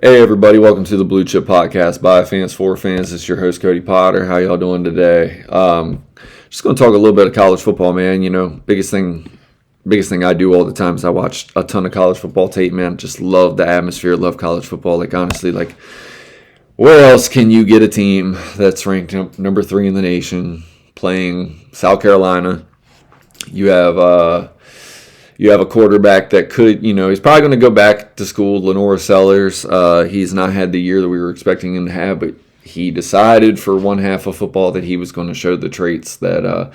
Hey everybody, welcome to the Blue Chip Podcast by fans for fans. It's your host Cody Potter. How y'all doing today? Just going to talk a little bit of college football, man. Biggest thing I do all the time is I watch a ton of college football tape, man. Just love the atmosphere, love college football. Like honestly, like where else can you get a team that's ranked number 3 in the nation playing South Carolina? You have a quarterback that could, he's probably going to go back to school, Lenore Sellers. He's not had the year that we were expecting him to have, but he decided for one half of football that he was going to show the traits that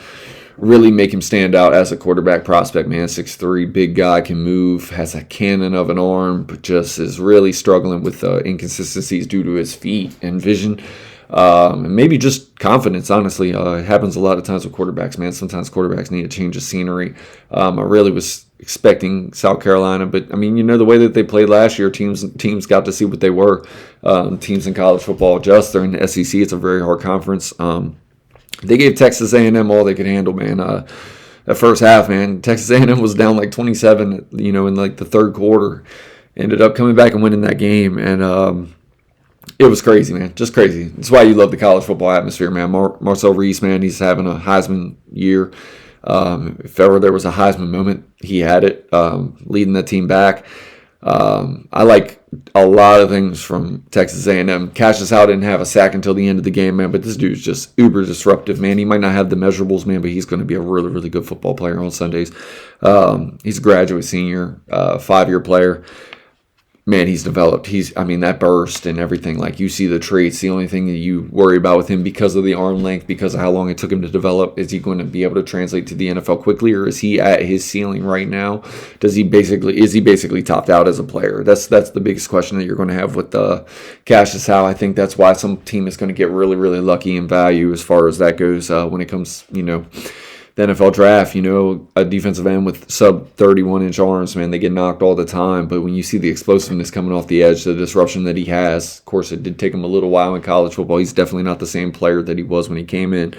really make him stand out as a quarterback prospect, man. 6'3", big guy, can move, has a cannon of an arm, but just is really struggling with inconsistencies due to his feet and vision. And maybe just confidence, honestly. It happens a lot of times with quarterbacks, man. Sometimes quarterbacks need a change of scenery. I really was expecting South Carolina, but I mean, the way that they played last year, teams got to see what they were. Teams in college football adjust. They're in the SEC. It's a very hard conference. They gave Texas A&M all they could handle, man. That first half, man, Texas A&M was down like 27, in like the third quarter. Ended up coming back and winning that game, and it was crazy, man. Just crazy. That's why you love the college football atmosphere, man. Marcel Reese, man, he's having a Heisman year. If ever there was a Heisman moment, he had it, leading the team back. I like a lot of things from Texas A&M. Cassius Howe didn't have a sack until the end of the game, man, but this dude's just uber disruptive, man. He might not have the measurables, man, but he's going to be a really, really good football player on Sundays. He's a graduate senior, 5-year player. Man, he's developed. That burst and everything. Like, you see the traits. The only thing that you worry about with him because of the arm length, because of how long it took him to develop, is he going to be able to translate to the NFL quickly, or is he at his ceiling right now? Is he basically topped out as a player? That's the biggest question that you're going to have with Cassius Howe. I think that's why some team is going to get really, really lucky in value as far as that goes when it comes, the NFL draft, a defensive end with sub 31-inch arms, man, they get knocked all the time. But when you see the explosiveness coming off the edge, the disruption that he has, of course, it did take him a little while in college football. He's definitely not the same player that he was when he came in,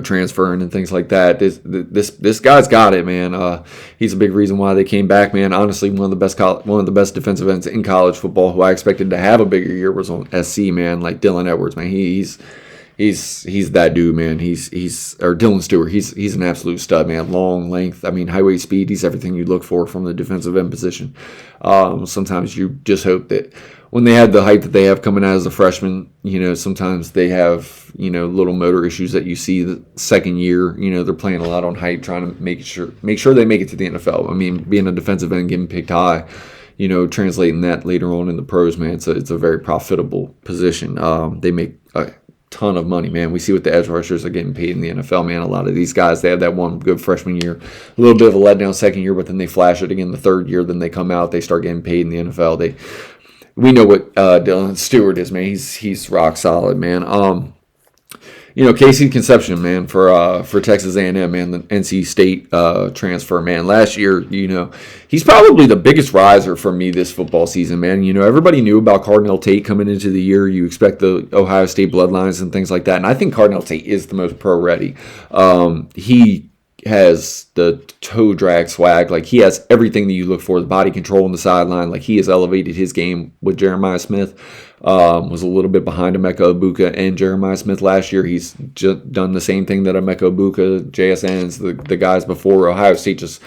transferring and things like that. This guy's got it, man. He's a big reason why they came back, man. Honestly, one of the best defensive ends in college football, who I expected to have a bigger year, was on SC, man. Like Dylan Edwards, man. He's that dude, man. He's Dylan Stewart. He's an absolute stud, man. Long length. Highway speed. He's everything you look for from the defensive end position. Sometimes you just hope that when they had the height that they have coming out as a freshman, sometimes they have, little motor issues that you see the second year. They're playing a lot on height, trying to make sure they make it to the NFL. Being a defensive end, getting picked high, translating that later on in the pros, man, it's a very profitable position. They make ton of money, man. We see what the edge rushers are getting paid in the NFL, man. A lot of these guys, they have that one good freshman year, a little bit of a letdown second year, but then they flash it again the third year. Then they come out, they start getting paid in the NFL. We know what Dylan Stewart is, man. He's rock solid, man. Casey Conception, man, for Texas A&M, man, the NC State transfer, man. Last year, he's probably the biggest riser for me this football season, man. Everybody knew about Cardinal Tate coming into the year. You expect the Ohio State bloodlines and things like that, and I think Cardinal Tate is the most pro-ready. He has the toe drag swag. Like, he has everything that you look for, the body control on the sideline. Like, he has elevated his game with Jeremiah Smith. Was a little bit behind Emeka Egbuka and Jeremiah Smith last year. He's just done the same thing that Emeka Egbuka, JSNs, the guys before. Ohio State, just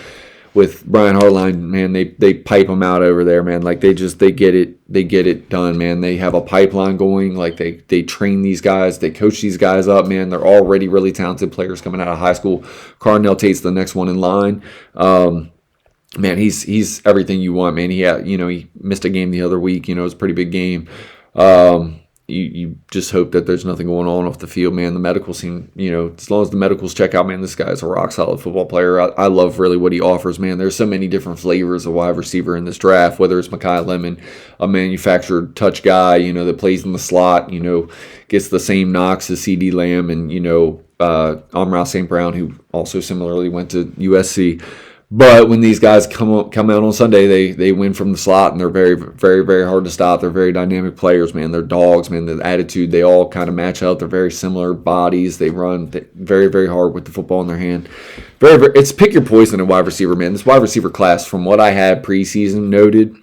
with Brian Hartline, man, they pipe him out over there, man. Like, they get it done, man. They have a pipeline going. Like, they train these guys, they coach these guys up, man. They're already really talented players coming out of high school. Cardinal Tate's the next one in line. Man, he's everything you want, man. He missed a game the other week. It was a pretty big game. You just hope that there's nothing going on off the field, man. The medicals seem, as long as the medicals check out, man, this guy's a rock solid football player. I love really what he offers, man. There's so many different flavors of wide receiver in this draft, whether it's Mekhi Lemon, a manufactured touch guy, that plays in the slot, gets the same knocks as CD Lamb, and, Amon-Ra St. Brown, who also similarly went to USC. But when these guys come out on Sunday, they win from the slot, and they're very, very, very hard to stop. They're very dynamic players, man. They're dogs, man. The attitude, they all kind of match up. They're very similar bodies. They run very, very hard with the football in their hand. It's pick your poison at wide receiver, man. This wide receiver class, from what I had preseason noted,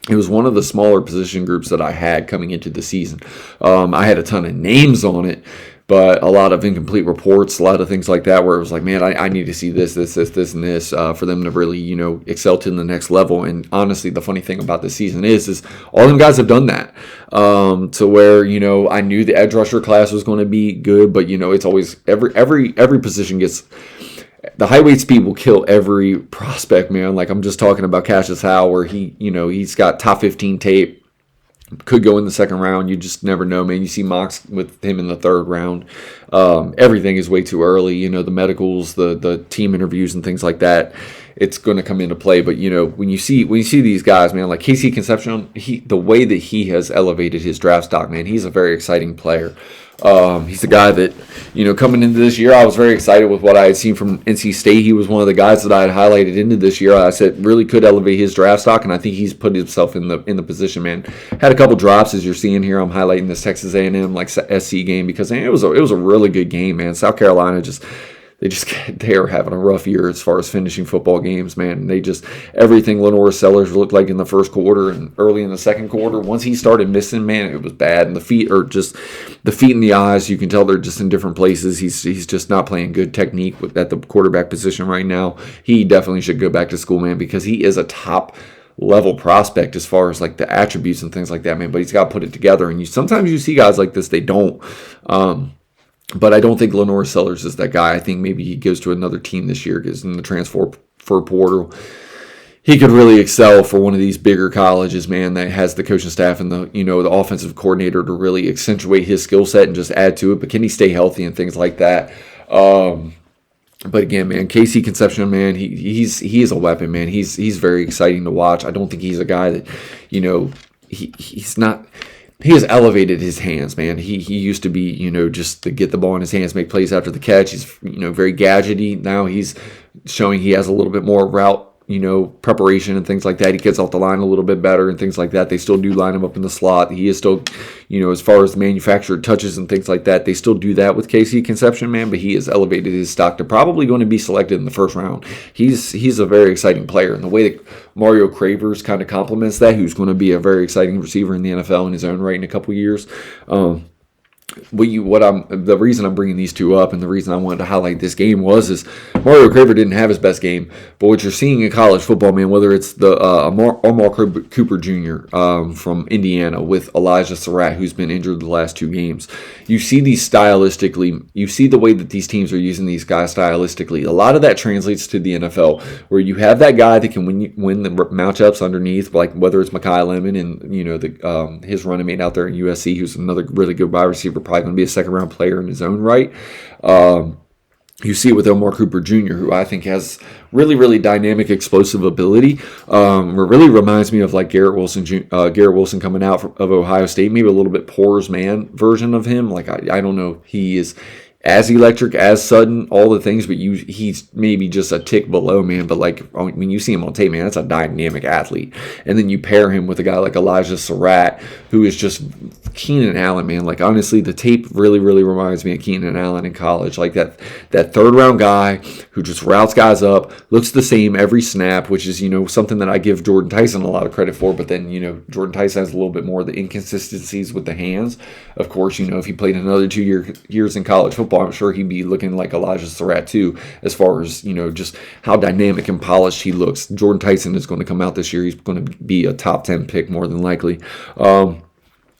it was one of the smaller position groups that I had coming into the season. I had a ton of names on it, but a lot of incomplete reports, a lot of things like that, where it was like, man, I need to see this, and this for them to really, excel to the next level. And honestly, the funny thing about this season is all them guys have done that. To where, I knew the edge rusher class was going to be good, but it's always every position gets. The high weight speed will kill every prospect, man. Like I'm just talking about Cassius Howe, where he's got top 15 tape, could go in the second round. You just never know, man. You see mocks with him in the third round. Everything is way too early. The medicals, the team interviews, and things like that. It's going to come into play. But when you see these guys, man, like Casey Concepcion, the way that he has elevated his draft stock, man, he's a very exciting player. He's a guy that, coming into this year, I was very excited with what I had seen from NC State. He was one of the guys that I had highlighted into this year. I said really could elevate his draft stock, and I think he's put himself in the position, man. Had a couple drops, as you're seeing here. I'm highlighting this Texas A&M SC game because it was a really good game, man. South Carolina they are having a rough year as far as finishing football games, man. They just everything Lenore Sellers looked like in the first quarter and early in the second quarter. Once he started missing, man, it was bad. And the feet and the eyes, you can tell they're just in different places. He's just not playing good technique at the quarterback position right now. He definitely should go back to school, man, because he is a top level prospect as far as like the attributes and things like that, man. But he's got to put it together. And sometimes you see guys like this, they don't. But I don't think Lenore Sellers is that guy. I think maybe he goes to another team this year, gets in the transfer portal. He could really excel for one of these bigger colleges, man, that has the coaching staff and the offensive coordinator to really accentuate his skill set and just add to it. But can he stay healthy and things like that? But again, man, Casey Concepcion, man, he is a weapon, man. He's very exciting to watch. I don't think he's a guy that, he's not. He has elevated his hands, man. He used to be, just to get the ball in his hands, make plays after the catch. He's, very gadgety. Now he's showing he has a little bit more route, preparation and things like that. He gets off the line a little bit better and things like that. They still do line him up in the slot. He is still, as far as the manufactured touches and things like that, they still do that with Casey Concepcion, man, but he has elevated his stock to probably going to be selected in the first round. He's a very exciting player. And the way that Mario Cravers kind of complements that, who's going to be a very exciting receiver in the NFL in his own right in a couple years. The reason I'm bringing these two up and the reason I wanted to highlight this game is Mario Craver didn't have his best game, but what you're seeing in college football, man, whether it's the Amar Cooper Jr. From Indiana with Elijah Surratt, who's been injured the last two games, you see these stylistically, you see the way that these teams are using these guys stylistically. A lot of that translates to the NFL, where you have that guy that can win the matchups underneath, like whether it's Mekhi Lemon and his running mate out there in USC, who's another really good wide receiver, probably going to be a second-round player in his own right. You see it with Omar Cooper Jr., who I think has really, really dynamic, explosive ability. It really reminds me of like Garrett Wilson coming out of Ohio State, maybe a little bit Poor's man version of him. Like I don't know, he is as electric, as sudden, all the things, but he's maybe just a tick below, man. But like when you see him on tape, man, that's a dynamic athlete. And then you pair him with a guy like Elijah Surratt, who is just Keenan Allen, man. Like honestly, the tape really, really reminds me of Keenan Allen in college. Like that third round guy who just routes guys up, looks the same every snap, which is something that I give Jordan Tyson a lot of credit for. But then Jordan Tyson has a little bit more of the inconsistencies with the hands. Of course, if he played another 2 years in college football, I'm sure he'd be looking like Elijah Surratt too, as far as just how dynamic and polished he looks. Jordan Tyson is going to come out this year. He's going to be a top 10 pick more than likely.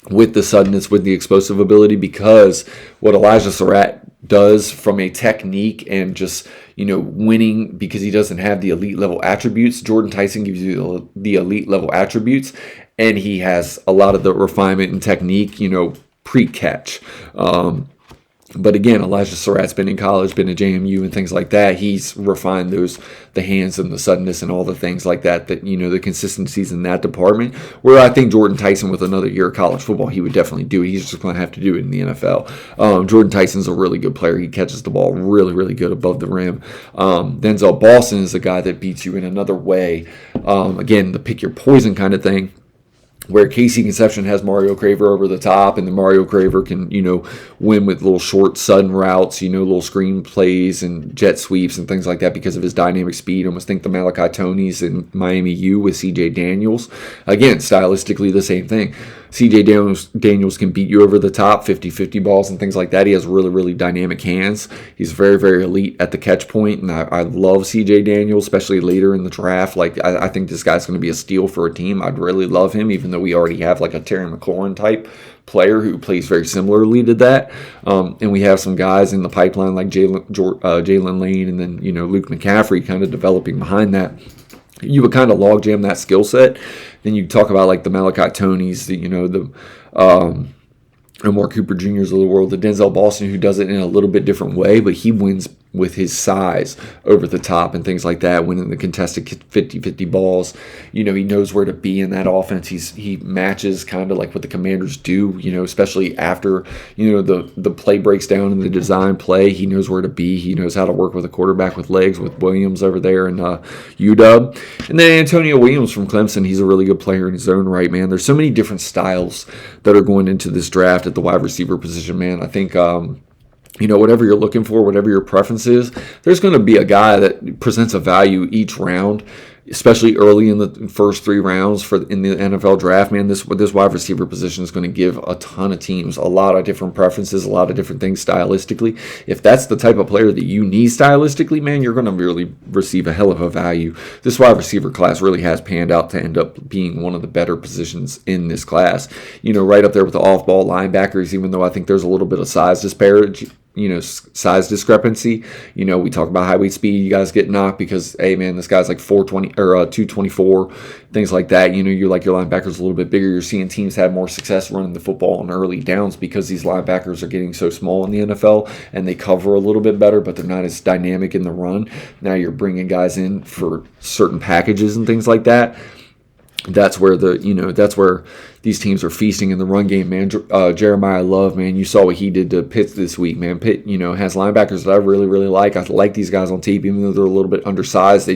With the suddenness, with the explosive ability, because what Elijah Surratt does from a technique and just winning, because he doesn't have the elite level attributes. Jordan Tyson gives you the elite level attributes, and he has a lot of the refinement and technique pre-catch. But again, Elijah Surratt's been in college, been at JMU and things like that. He's refined the hands and the suddenness and all the things like that, the consistencies in that department, where I think Jordan Tyson with another year of college football, he would definitely do it. He's just going to have to do it in the NFL. Jordan Tyson's a really good player. He catches the ball really, really good above the rim. Denzel Boston is a guy that beats you in another way. Again, the pick your poison kind of thing. where Casey Conception has Mario Craver over the top, and the Mario Craver can, win with little short, sudden routes, little screen plays and jet sweeps and things like that because of his dynamic speed. Almost think the Malachi Tonys in Miami U with C.J. Daniels. Again, stylistically the same thing. C.J. Daniels can beat you over the top, 50-50 balls and things like that. He has really, really dynamic hands. He's very, very elite at the catch point, and I love C.J. Daniels, especially later in the draft. Like, I think this guy's going to be a steal for a team. I'd really love him, even though we already have like a Terry McLaurin type player who plays very similarly to that. And we have some guys in the pipeline like Jalen Lane and then, Luke McCaffrey kind of developing behind that. You would kind of logjam that skill set. Then you talk about like the Malachi Tonys, the Amari Cooper Jr.'s of the world, the Denzel Boston, who does it in a little bit different way, but he wins with his size over the top and things like that, winning the contested 50-50 balls. He knows where to be in that offense. He matches kind of like what the Commanders do, especially after, the play breaks down in the design play. He knows where to be. He knows how to work with a quarterback with legs with Williams over there in UW. And then Antonio Williams from Clemson, he's a really good player in his own right, man. There's so many different styles that are going into this draft at the wide receiver position, man. I think, whatever you're looking for, whatever your preference is, there's going to be a guy that presents a value each round, especially early in the first 3 rounds in the NFL draft. Man, this wide receiver position is going to give a ton of teams a lot of different preferences, a lot of different things stylistically. If that's the type of player that you need stylistically, man, you're going to really receive a hell of a value. This wide receiver class really has panned out to end up being one of the better positions in this class. Right up there with the off-ball linebackers, even though I think there's a little bit of size disparity. Size discrepancy. We talk about high weight speed. You guys get knocked because, hey, man, this guy's like 420 or 224, things like that. You're like your linebackers a little bit bigger. You're seeing teams have more success running the football on early downs because these linebackers are getting so small in the NFL and they cover a little bit better, but they're not as dynamic in the run. Now you're bringing guys in for certain packages and things like that. That's where these teams are feasting in the run game, man. Jeremiah Love, man, you saw what he did to Pitt this week, man. Pitt, has linebackers that I really, really like. I like these guys on tape, even though they're a little bit undersized.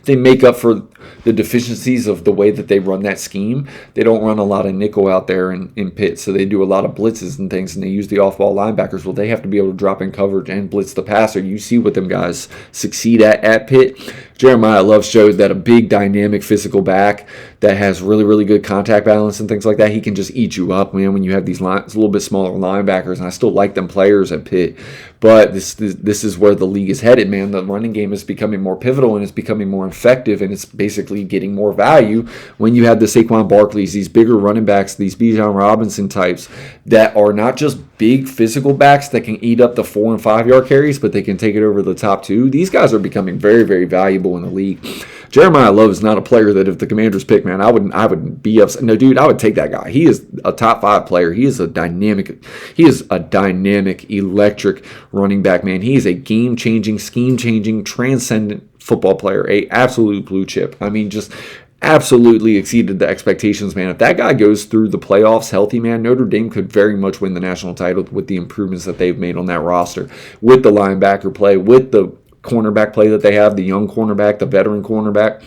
They make up for the deficiencies of the way that they run that scheme. They don't run a lot of nickel out there in Pitt, so they do a lot of blitzes and things, and they use the off-ball linebackers. Well, they have to be able to drop in coverage and blitz the passer. You see what them guys succeed at Pitt. Jeremiah Love showed that a big, dynamic, physical back that has really, really good contact balance and things like that, he can just eat you up, man, when you have these a little bit smaller linebackers, and I still like them players at Pitt. But this is where the league is headed, man. The running game is becoming more pivotal, and it's becoming more effective, and it's basically getting more value when you have the Saquon Barkleys, these bigger running backs, these Bijan Robinson types that are not just big physical backs that can eat up the 4 and 5 yard carries, but they can take it over the top 2. These guys are becoming very, very valuable in the league. Jeremiah Love is not a player that if the Commanders pick, man, I would be upset. No, dude, I would take that guy. He is a top 5 player. He is a dynamic, electric running back, man. He is a game-changing, scheme-changing, transcendent football player, a absolute blue chip. I mean, just absolutely exceeded the expectations, man. If that guy goes through the playoffs healthy, man, Notre Dame could very much win the national title with the improvements that they've made on that roster, with the linebacker play, with the cornerback play that they have, the young cornerback, the veteran cornerback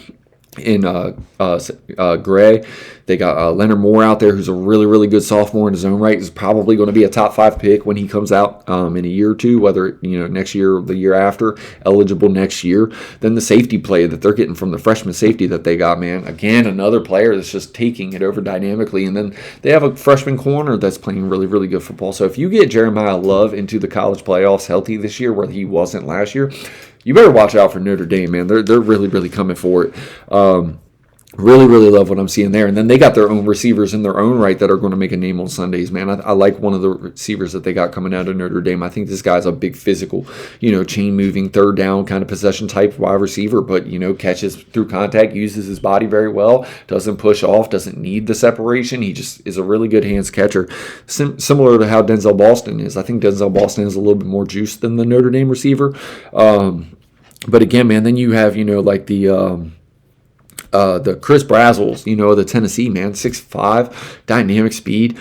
in Gray. They got Leonard Moore out there, who's a really, really good sophomore in his own right. He's probably going to be a top 5 pick when he comes out in a year or two, whether next year or the year after, eligible next year. Then the safety play that they're getting from the freshman safety that they got, man. Again, another player that's just taking it over dynamically. And then they have a freshman corner that's playing really, really good football. So if you get Jeremiah Love into the college playoffs healthy this year, where he wasn't last year, you better watch out for Notre Dame, man. They're really, really coming for it. Really, really love what I'm seeing there. And then they got their own receivers in their own right that are going to make a name on Sundays, man. I like one of the receivers that they got coming out of Notre Dame. I think this guy's a big physical, chain-moving, third down kind of possession type wide receiver, but, catches through contact, uses his body very well, doesn't push off, doesn't need the separation. He just is a really good hands catcher, similar to how Denzel Boston is. I think Denzel Boston has a little bit more juice than the Notre Dame receiver. But again, man, then you have, like the Chris Brazzles, the Tennessee, man, 6'5", dynamic speed.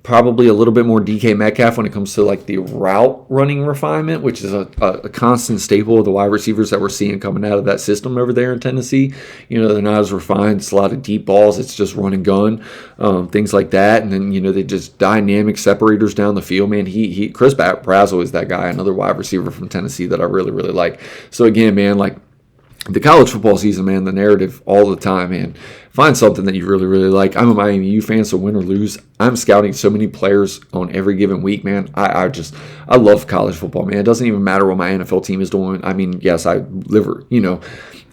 probably a little bit more DK Metcalf when it comes to like the route running refinement, which is a constant staple of the wide receivers that we're seeing coming out of that system over there in Tennessee. They're not as refined. It's a lot of deep balls. It's just run and gun, things like that. And then, they just dynamic separators down the field, man. Chris Brazzell is that guy, another wide receiver from Tennessee that I really, really like. So again, man, like the college football season, man, the narrative all the time, man. Find something that you really, really like. I'm a Miami U fan, so win or lose, I'm scouting so many players on every given week, man. I love college football, man. It doesn't even matter what my NFL team is doing. I mean, yes, I live,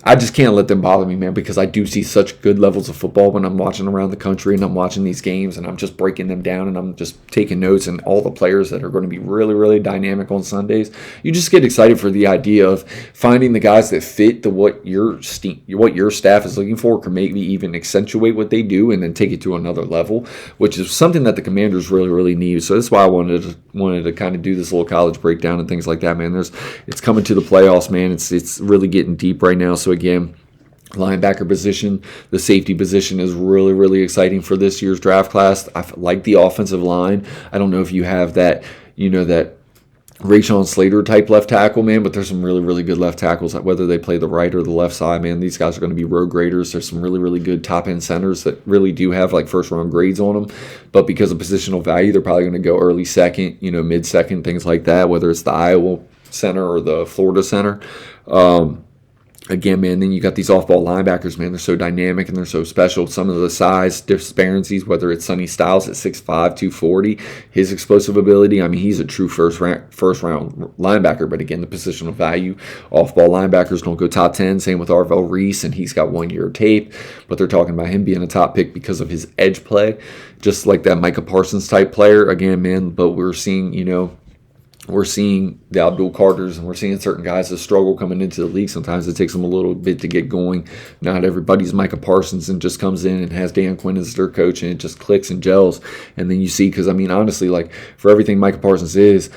I just can't let them bother me, man, because I do see such good levels of football when I'm watching around the country and I'm watching these games and I'm just breaking them down and I'm just taking notes and all the players that are going to be really, really dynamic on Sundays. You just get excited for the idea of finding the guys that fit what your staff is looking for, or maybe even accentuate what they do and then take it to another level, which is something that the Commanders really, really need. So that's why I wanted to kind of do this little college breakdown and things like that, man. It's coming to the playoffs, man. It's really getting deep right now. So again, linebacker position, the safety position is really, really exciting for this year's draft class. I like the offensive line. I don't know if you have that, that Rashawn Slater type left tackle, man, but there's some really, really good left tackles, whether they play the right or the left side, man. These guys are going to be road graders. There's some really, really good top end centers that really do have like first round grades on them, but because of positional value, they're probably going to go early second, mid second, things like that, whether it's the Iowa center or the Florida center. Again, man, then you got these off-ball linebackers, man. They're so dynamic and they're so special. Some of the size disparities, whether it's Sonny Styles at 6'5", 240, his explosive ability. I mean, he's a true first-round linebacker. But again, the positional value, off-ball linebackers don't go top 10. Same with Arvell Reese, and he's got 1 year of tape. But they're talking about him being a top pick because of his edge play, just like that Micah Parsons type player. Again, man, but we're seeing, we're seeing the Abdul Carters and we're seeing certain guys that struggle coming into the league. Sometimes it takes them a little bit to get going. Not everybody's Micah Parsons and just comes in and has Dan Quinn as their coach and it just clicks and gels. And then you see, because I mean, honestly, like for everything Micah Parsons is,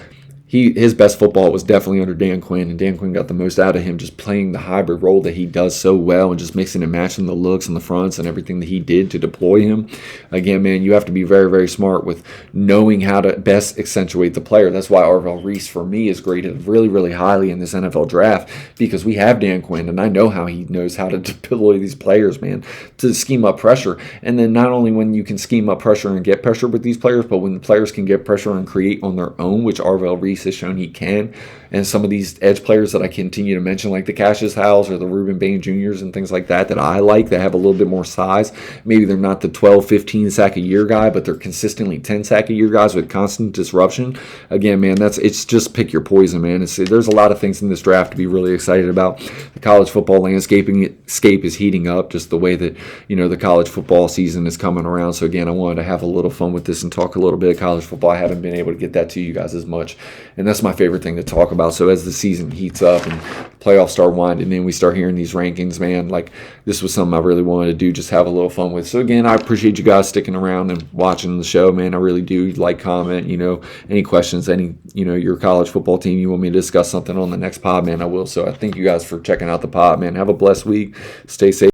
his best football was definitely under Dan Quinn, and Dan Quinn got the most out of him just playing the hybrid role that he does so well and just mixing and matching the looks and the fronts and everything that he did to deploy him. Again, man, you have to be very, very smart with knowing how to best accentuate the player. That's why Arvell Reese, for me, is graded really, really highly in this NFL draft because we have Dan Quinn, and I know how he knows how to deploy these players, man, to scheme up pressure. And then not only when you can scheme up pressure and get pressure with these players, but when the players can get pressure and create on their own, which Arvell Reese has shown he can. And some of these edge players that I continue to mention, like the Cassius Howells or the Reuben Bain Jr.'s and things like that I like, that have a little bit more size. Maybe they're not the 12, 15 sack a year guy, but they're consistently 10 sack a year guys with constant disruption. Again, man, it's just pick your poison, man. There's a lot of things in this draft to be really excited about. The college football landscape is heating up, just the way that, the college football season is coming around. So again, I wanted to have a little fun with this and talk a little bit of college football. I haven't been able to get that to you guys as much. And that's my favorite thing to talk about. So as the season heats up and playoffs start winding in, we start hearing these rankings, man, like this was something I really wanted to do, just have a little fun with. So again, I appreciate you guys sticking around and watching the show, man. I really do. Like, comment, any questions, your college football team, you want me to discuss something on the next pod, man, I will. So I thank you guys for checking out the pod, man. Have a blessed week. Stay safe.